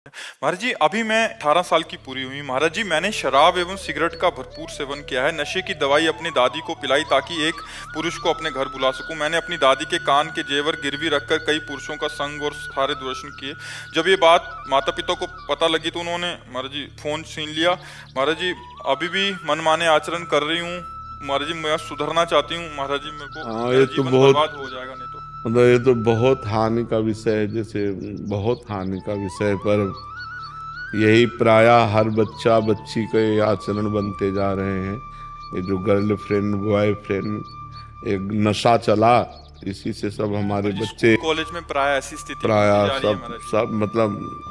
महाराज जी, अभी मैं 18 साल की पूरी हुई। महाराज जी, मैंने शराब एवं सिगरेट का भरपूर सेवन किया है। नशे की दवाई अपनी दादी को पिलाई ताकि एक पुरुष को अपने घर बुला सकूं। मैंने अपनी दादी के कान के जेवर गिरवी रखकर कई पुरुषों का संग और सारे दूरदर्शन किए। जब ये बात माता पिता को पता लगी तो उन्होंने महाराज जी फोन छीन लिया। महाराज जी, अभी भी मनमाने आचरण कर रही हूँ। महाराज जी, मैं सुधरना चाहती हूँ। महाराज जी, मेरे को हाँ, मेरा ये तो जीवन बहुत बर्बाद हो जाएगा नहीं तो। मतलब ये तो बहुत हानि का विषय है। जैसे बहुत हानि का विषय है, पर यही प्रायः हर बच्चा बच्ची के आचरण बनते जा रहे हैं। ये जो गर्लफ्रेंड बॉयफ्रेंड एक नशा चला, इसी से सब हमारे महाराज जी, बच्चे स्कूल कॉलेज में प्राय ऐसी स्थिति बनती प्रायः जा रही है सब महाराज जी। सब मतलब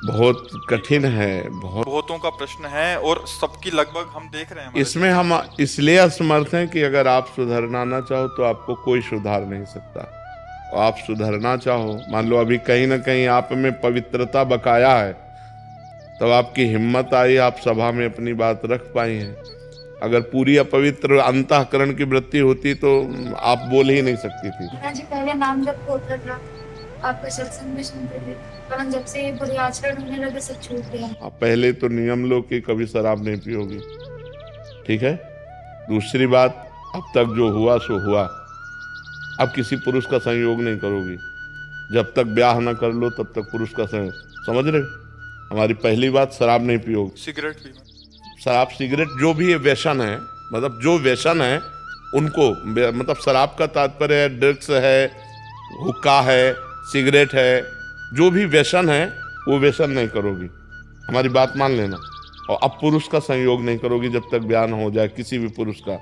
बहुत कठिन है। बहुत बहुतों का प्रश्न है और सबकी लगभग हम देख रहे हैं महाराज जी इसमें हम स्थिति। इसलिए असमर्थ हैं कि अगर आप सुधरना ना चाहो तो आपको कोई सुधार नहीं सकता। और आप सुधरना चाहो, मान लो अभी कहीं ना कहीं आप में पवित्रता बकाया है, तब आपकी हिम्मत आई, आप सभा में अपनी बात रख पाई हैं। अगर पूरी अपवित्र अंतःकरण की वृत्ति होती तो आप बोल ही नहीं सकती थी। हाँ जी, पहले नाम जब होता था, आपका सत्संग भी सुनते थे, पर जब से ये बुरे आचरण होने लगे सब छूट गया। आप पहले तो नियम लो कि कभी शराब नहीं पियोगी, ठीक है। दूसरी बात, अब तक जो हुआ सो हुआ। अब किसी पुरुष का संयोग नहीं करोगी। जब तक ब्याह ना कर लो तब तक पुरुष का संयोग, समझ रहे हो? हमारी पहली बात, शराब नहीं पियोगी। सिगरेट भी शराब सिगरेट जो भी ये व्यसन है, मतलब जो व्यसन है उनको, मतलब शराब का तात्पर्य है ड्रग्स है, हुक्का है, सिगरेट है, जो भी व्यसन है वो व्यसन नहीं करोगी। हमारी बात मान लेना। और अब पुरुष का संयोग नहीं करोगी जब तक ब्याह न हो जाए किसी भी पुरुष का।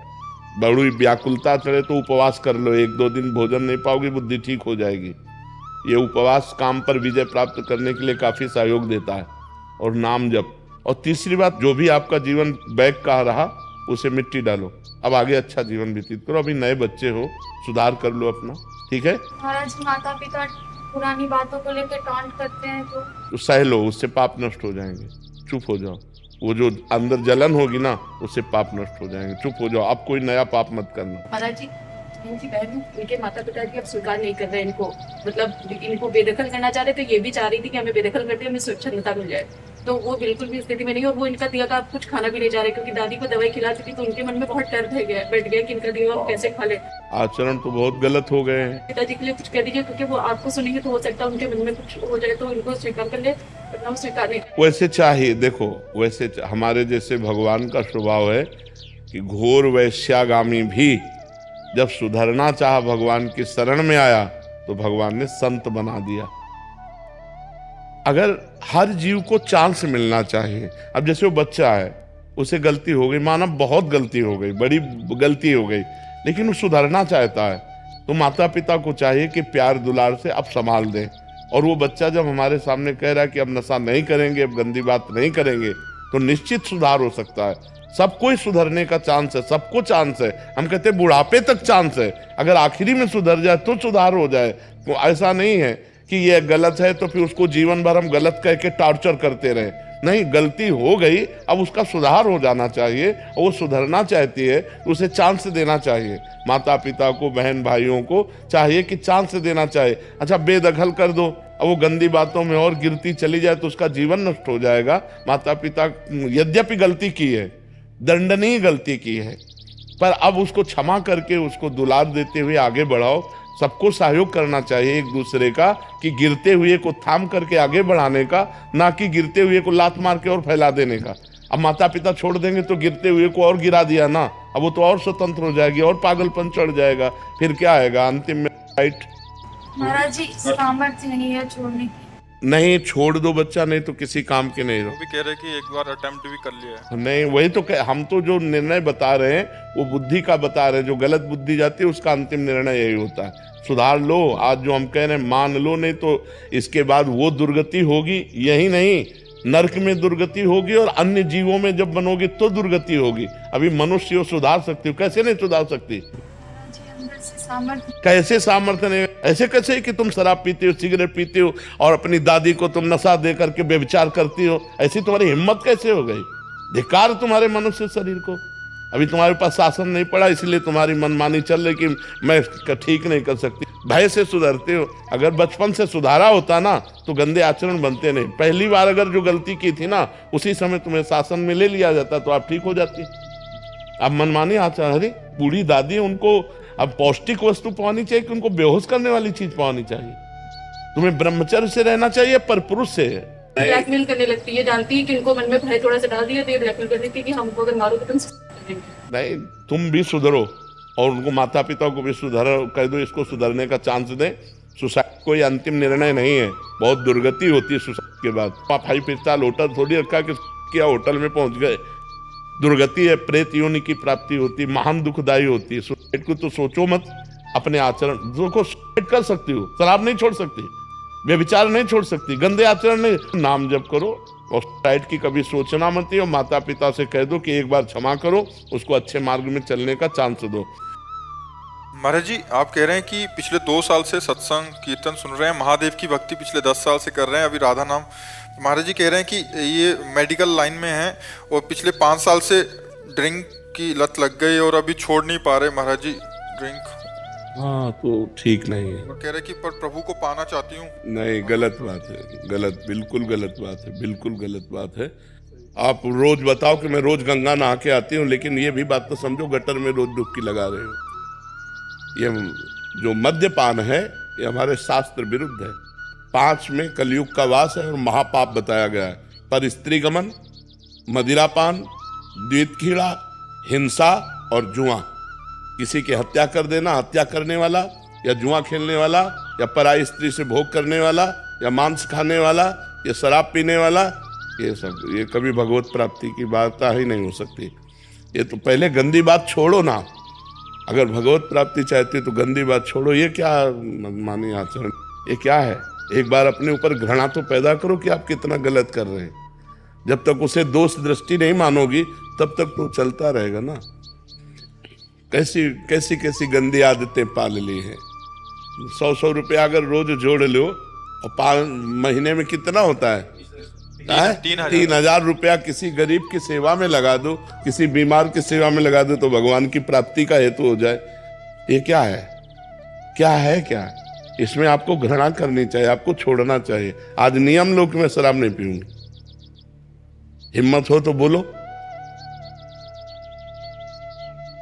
बड़ी व्याकुलता चढ़े तो उपवास कर लो, 1-2 दिन भोजन नहीं पाओगी, बुद्धि ठीक हो जाएगी। ये उपवास काम पर विजय प्राप्त करने के लिए काफी सहयोग देता है। और नाम जप। और तीसरी बात, जो भी आपका जीवन बैग का रहा उसे मिट्टी डालो। अब आगे अच्छा जीवन व्यतीत करो। अभी नए बच्चे हो, सुधार कर लो अपना, ठीक है। महाराज, माता पिता पुरानी बातों को लेकर टांट करते हैं तो सह लो, उससे पाप नष्ट हो जाएंगे। चुप हो जाओ। वो जो अंदर जलन होगी ना, उससे पाप नष्ट हो जाएंगे। चुप हो जाओ, अब कोई नया पाप मत करना। महाराज जी, इनकी बहन, इनके माता पिता जी अब स्वीकार नहीं कर रहे इनको, मतलब इनको बेदखल करना चाह रहे, तो ये भी चाह रही थी कि हमें बेदखल करते हमें स्वच्छंदता मिल जाए, तो वो बिल्कुल भी स्थिति में नहीं। और वो इनका दिया का कुछ खाना भी नहीं जा रहे, क्योंकि दादी को दवाई खिलाती थी तो उनके मन में बहुत डर बैठ गया कि इनका दिया वो कैसे खा ले। आचरण तो बहुत गलत हो गए हैं। पिताजी के लिए कुछ कह दीजिए, क्योंकि वो आपको सुनेंगे तो हो सकता है उनके मन में कुछ हो जाए, तो इनको स्वीकार कर ले, वरना वो स्वीकार नहीं। वैसे चाहिए, देखो वैसे हमारे जैसे भगवान का स्वभाव है कि घोर वैश्यागामी भी जब सुधरना चाहा, भगवान की शरण में आया तो भगवान ने संत बना दिया। अगर हर जीव को चांस मिलना चाहिए। अब जैसे वो बच्चा है, उसे गलती हो गई, माना बहुत गलती हो गई, बड़ी गलती हो गई, लेकिन वो सुधरना चाहता है, तो माता पिता को चाहिए कि प्यार दुलार से अब संभाल दें। और वो बच्चा जब हमारे सामने कह रहा है कि अब नशा नहीं करेंगे, अब गंदी बात नहीं करेंगे, तो निश्चित सुधार हो सकता है। सबको ही सुधरने का चांस है, सबको चांस है। हम कहते हैं बुढ़ापे तक चांस है। अगर आखिरी में सुधर जाए तो सुधार हो जाए। तो ऐसा नहीं है कि ये गलत है तो फिर उसको जीवन भर हम गलत कह के टॉर्चर करते रहे। नहीं, गलती हो गई, अब उसका सुधार हो जाना चाहिए। और वो सुधरना चाहती है तो उसे चांस देना चाहिए। माता पिता को, बहन भाइयों को चाहिए कि चांस देना चाहिए। अच्छा, बेदखल कर दो, अब वो गंदी बातों में और गिरती चली जाए तो उसका जीवन नष्ट हो जाएगा। माता पिता यद्यपि गलती की है, दंडनीय गलती की है, पर अब उसको क्षमा करके उसको दुलार देते हुए आगे बढ़ाओ। सबको सहयोग करना चाहिए एक दूसरे का, कि गिरते हुए को थाम करके आगे बढ़ाने का, ना कि गिरते हुए को लात मार के और फैला देने का। अब माता पिता छोड़ देंगे तो गिरते हुए को और गिरा दिया ना, अब वो तो और स्वतंत्र हो जाएगी और पागलपन चढ़ जाएगा, फिर क्या आएगा अंतिम में, राइट। महाराज जी, सामर्थ्य नहीं है छोड़ने की। नहीं, छोड़ दो बच्चा, नहीं तो किसी काम के नहीं वो रहो। भी कह रहे कि एक बार अटेम्प्ट भी कर लिया है। नहीं, वही तो हम तो जो निर्णय बता रहे हैं वो बुद्धि का बता रहे हैं। जो गलत बुद्धि जाती है उसका अंतिम निर्णय यही होता है। सुधार लो। आज जो हम कह रहे हैं मान लो, नहीं तो इसके बाद वो दुर्गति होगी। यही नहीं, नरक में दुर्गति होगी और अन्य जीवों में जब बनोगी तो दुर्गति होगी। अभी मनुष्य हो सुधार सकती हो, कैसे नहीं सुधार सकती? महाराज जी, अंदर से सामर्थ्य। कैसे सामर्थ्य नहीं? ऐसे कैसे कि तुम शराब पीते हो, सिगरेट पीते हो और अपनी दादी को तुम नशा दे करके व्यभिचार करती हो? ऐसी तुम्हारी हिम्मत कैसे हो गई? धिक्कार तुम्हारे मनुष्य शरीर को। अभी तुम्हारे पास शासन नहीं पड़ा, इसलिए तुम्हारी मनमानी चल रही कि मैं ठीक नहीं कर सकती। भय से सुधरते हो। अगर बचपन से सुधारा होता ना तो गंदे आचरण बनते नहीं। पहली बार अगर जो गलती की थी ना उसी समय तुम्हें शासन में ले लिया जाता तो आप ठीक हो जाती। अब मनमानी आचरण, अरे बूढ़ी दादी, उनको अब पौष्टिक वस्तु पानी चाहिए कि उनको बेहोश करने वाली चीज पानी चाहिए? तुम्हें ब्रह्मचर्य से रहना चाहिए, पर पुरुष से। ब्लैकमेल करने लगती है, जानती है कि इनको मन में भय थोड़ा सा डाल दिया तो ये ब्लैकमेल कर देती है कि हमको अगर मारो तो तुम नहीं, तुम भी सुधरो और उनको माता पिता को भी सुधारो, कह दो इसको सुधरने का चांस दें। सुसाइड कोई अंतिम निर्णय नहीं है, बहुत दुर्गति होती है सुसाइड के बाद। 5 होटल थोड़ी रखा कि क्या होटल में पहुंच गए, दुर्गति है, प्रेत योनि की प्राप्ति होती, महान दुखदायी होती है। सुसाइड को तो सोचो मत। अपने आचरण को सुसाइड कर सकती हो, शराब नहीं छोड़ सकती, व्यभिचार नहीं छोड़ सकती, गंदे आचरण नहीं। नाम जप करो और सुसाइड की कभी सोचना मत ही, और माता पिता से कह दो कि एक बार क्षमा करो, उसको अच्छे मार्ग में चलने का चांस दो। महाराज जी, आप कह रहे हैं कि पिछले 2 साल से सत्संग कीर्तन सुन रहे हैं, महादेव की भक्ति पिछले 10 साल से कर रहे हैं, अभी राधा नाम। महाराज जी कह रहे हैं कि ये मेडिकल लाइन में है और पिछले 5 साल से ड्रिंक की लत लग गई और अभी छोड़ नहीं पा रहे महाराज जी ड्रिंक। हाँ, तो ठीक नहीं है। और कह रहे कि पर प्रभु को पाना चाहती हूँ। नहीं, गलत बात है, गलत, बिल्कुल गलत बात है, बिल्कुल गलत बात है। आप रोज बताओ कि मैं रोज गंगा नहा के आती हूँ, लेकिन ये भी बात तो समझो गटर में रोज डुबकी लगा रहे हो। ये जो मद्यपान है ये हमारे शास्त्र विरुद्ध है। 5 में कलयुग का वास है और महापाप बताया गया है। पर स्त्री गमन, मदिरापान, द्वितखीड़ा, हिंसा और जुआ, किसी की हत्या कर देना, हत्या करने वाला या जुआ खेलने वाला या पराई स्त्री से भोग करने वाला या मांस खाने वाला या शराब पीने वाला, ये सब, ये कभी भगवत प्राप्ति की बात ही नहीं हो सकती। ये तो पहले गंदी बात छोड़ो ना। अगर भगवत प्राप्ति चाहती तो गंदी बात छोड़ो। ये क्या मनमानी आचरण, ये क्या है? एक बार अपने ऊपर घृणा तो पैदा करो कि आप कितना गलत कर रहे हैं। जब तक उसे दोष दृष्टि नहीं मानोगी तब तक तो चलता रहेगा ना। कैसी कैसी कैसी गंदी आदतें पाल ली हैं। 100 रुपया अगर रोज जोड़ लो और महीने में कितना होता है? 3,000 रुपया किसी गरीब की सेवा में लगा दो, किसी बीमार की सेवा में लगा दो तो भगवान की प्राप्ति का हेतु हो जाए। ये क्या है? क्या है? क्या इसमें आपको घृणा करनी चाहिए, आपको छोड़ना चाहिए। आज नियम लो कि मैं शराब नहीं पीऊंगी। हिम्मत हो तो बोलो,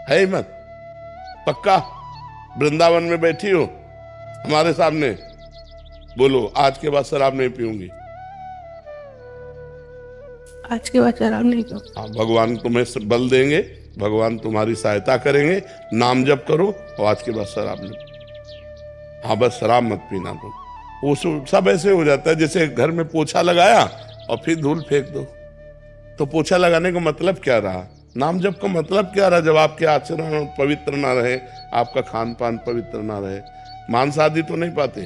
है हिम्मत? पक्का? वृंदावन में बैठी हो हमारे सामने, बोलो आज के बाद शराब नहीं पीऊंगी। आज के बाद शराब नहीं पीऊंगी। हाँ, भगवान तुम्हें बल देंगे, भगवान तुम्हारी सहायता करेंगे। नाम जप करो और आज के बाद शराब नहीं। हाँ, बस शराब मत पीना तुम। वो सब ऐसे हो जाता है जैसे घर में पोछा लगाया और फिर धूल फेंक दो। तो पोछा लगाने का मतलब क्या रहा? नाम जप का मतलब क्या रहा? जब आपके आचरण पवित्र ना रहे, आपका खान पान पवित्र ना रहे, मांस आदि तो नहीं पाते।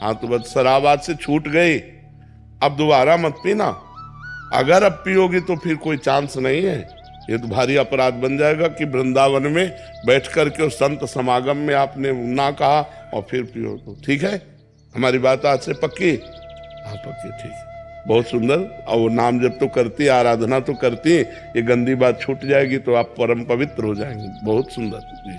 हाँ, तो बस शराब आज से छूट गई, अब दोबारा मत पीना। अगर अब पियोगी तो फिर कोई चांस नहीं है। ये तो भारी अपराध बन जाएगा कि वृंदावन में बैठ करके उस संत समागम में आपने ना कहा और फिर पियो। तो ठीक है, हमारी बात आज से पक्की? हाँ, पक्की, ठीक है, बहुत सुंदर। और नाम जब तो करती, आराधना तो करती, ये गंदी बात छूट जाएगी तो आप परम पवित्र हो जाएंगे। बहुत सुंदर जी।